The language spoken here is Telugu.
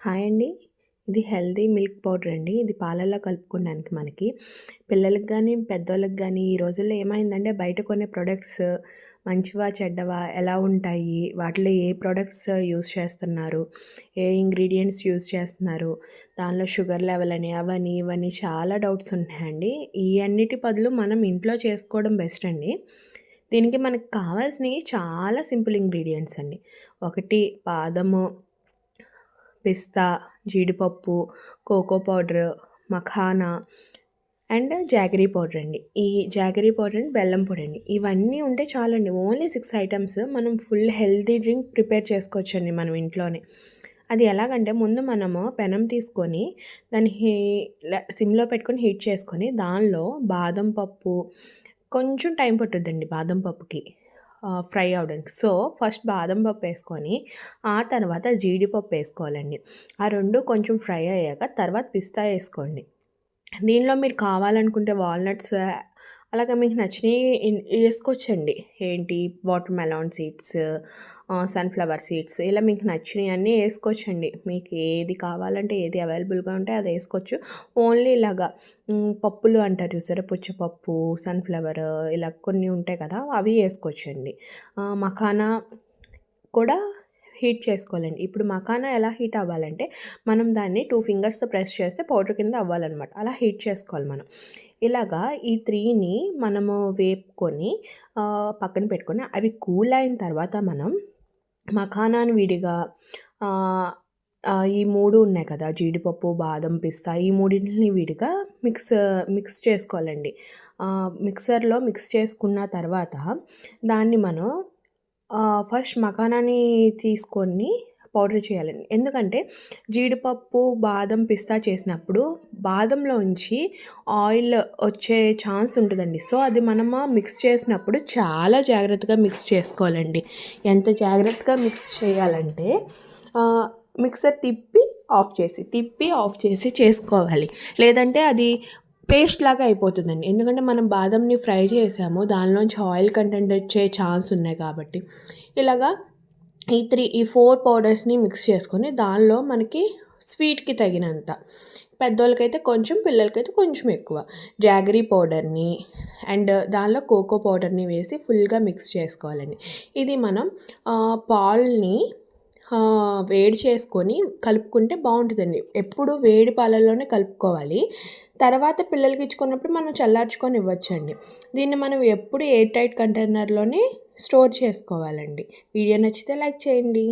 హాయ్ అండి. ఇది హెల్తీ మిల్క్ పౌడర్ అండి. ఇది పాలల్లో కలుపుకోవడానికి మనకి. పిల్లలకి గానీ, పెద్దోళ్ళకి గానీ ఈ రోజుల్లో ఏమైందంటే బయట కొనే ప్రొడక్ట్స్ మంచివా, చెడ్డవా, ఎలా ఉంటాయి, వాటిలో ఏ ప్రొడక్ట్స్ యూజ్ చేస్తున్నారు, ఏ ఇంగ్రీడియెంట్స్ యూజ్ చేస్తున్నారు, దానిలో షుగర్ లెవెల్ అని, అవని, ఇవని చాలా డౌట్స్ ఉన్నాయండి. ఈ అన్నిటి బదులు మనం ఇంట్లో చేసుకోవడం బెస్ట్ అండి. దీనికి మనకు కావాల్సినవి చాలా సింపుల్ ఇంగ్రీడియెంట్స్ అండి. ఒకటి బాదము, పిస్తా, జీడిపప్పు, cocoa powder, makhana and jaggery powder అండి. ఈ జాగరీ పౌడర్ అండ్ బెల్లం పొడి అండి. ఇవన్నీ ఉంటే చాలండి. ఓన్లీ 6 ఐటమ్స్ మనం ఫుల్ హెల్తీ డ్రింక్ ప్రిపేర్ చేసుకోవచ్చండి మనం ఇంట్లోనే. అది ఎలాగంటే ముందు మనము పెనం తీసుకొని దాన్ని సిమ్‌లో పెట్టుకొని హీట్ చేసుకొని దానిలో బాదం పప్పు కొంచెం టైం పట్టుద్దండి బాదం పప్పుకి ఫ్రై అవ్వడానికి. సో, ఫస్ట్ బాదం పప్పు వేసుకొని ఆ తర్వాత జీడిపప్పు వేసుకోవాలండి. ఆ 2 కొంచెం ఫ్రై అయ్యాక తర్వాత పిస్తా వేసుకోండి. దీనిలో మీరు కావాలనుకుంటే వాల్‌నట్స్ అలాగే మీకు నచ్చినయి ఏసుకోవచ్చండి. ఏంటి water melon seeds, sunflower seeds ఇలా మీకు నచ్చినయన్నీ ఏసుకోవచ్చండి. మీకు ఏది కావాలంటే ఏది అవైలబుల్‌గా ఉంటే అది ఏసుకోవచ్చు. ఓన్లీ ఇలాగా పప్పులు అంటారు చూసారా పుచ్చపప్పు, సన్‌ఫ్లవర్ ఇలా కొన్ని ఉంటాయి కదా! అవి ఏసుకోవచ్చండి. మఖానా కూడా హీట్ చేసుకోవాలండి. ఇప్పుడు మఖానా ఎలా హీట్ అవ్వాలంటే, మనం దాన్ని 2 ఫింగర్స్‌తో ప్రెస్ చేస్తే పౌడర్ కింద అవ్వాలనమాట. అలా హీట్ చేసుకోవాలి మనం. ఇలాగా ఈ 3ని మనము వేపుకొని పక్కన పెట్టుకొని, అవి కూల్ అయిన తర్వాత మనం మఖానాని విడిగా ఆహ్, ఈ 3 ఉన్నాయి కదా! జీడిపప్పు, బాదం, పిస్తా ఈ మూడిటిని విడిగా మిక్స్ చేసుకోవాలండి. మిక్సర్‌లో మిక్స్ చేసుకున్న తర్వాత దాన్ని మనం ఫస్ట్ మఖానాని తీసుకొని పౌడర్ చేయాలండి. ఎందుకంటే జీడిపప్పు, బాదం, పిస్తా చేసినప్పుడు బాదంలోంచి ఆయిల్ వచ్చే ఛాన్స్ ఉంటదండి. సో, అది మనము మిక్స్ చేసినప్పుడు చాలా జాగ్రత్తగా మిక్స్ చేసుకోవాలండి. ఎంత జాగ్రత్తగా మిక్స్ చేయాలంటే ఆహ్, మిక్సర్ తిప్పి ఆఫ్ చేసి చేసుకోవాలి. లేదంటే అది పేస్ట్ లాగా అయిపోతుందండి. ఎందుకంటే మనం బాదంని ఫ్రై చేసాము. దానిలోంచి ఆయిల్ కంటెంట్ వచ్చే ఛాన్స్ ఉన్నాయి కాబట్టి. ఇలాగా ఈ 4 పౌడర్స్‌ని మిక్స్ చేసుకొని దానిలో మనకి స్వీట్‌కి తగినంత, పెద్దోళ్ళకైతే కొంచెం, పిల్లలకైతే కొంచెం ఎక్కువ జాగరీ పౌడర్‌ని అండ్ దానిలో కోకో పౌడర్‌ని వేసి ఫుల్‌గా మిక్స్ చేసుకోవాలండి. ఇది మనం పాలని వేడి చేసుకొని కలుపుకుంటే బావుంటదండి. ఎప్పుడు వేడి పాలల్లోనే కలుపుకోవాలి. తర్వాత పిల్లలకి ఇచ్చుకున్నప్పుడు మనం చల్లార్చుకొని ఇవ్వచ్చండి. దీన్ని మనం ఎప్పుడు ఎయిర్ టైట్ కంటైనర్‌లోనే స్టోర్ చేసుకోవాలండి. వీడియో నచ్చితే లైక్ చేయండి.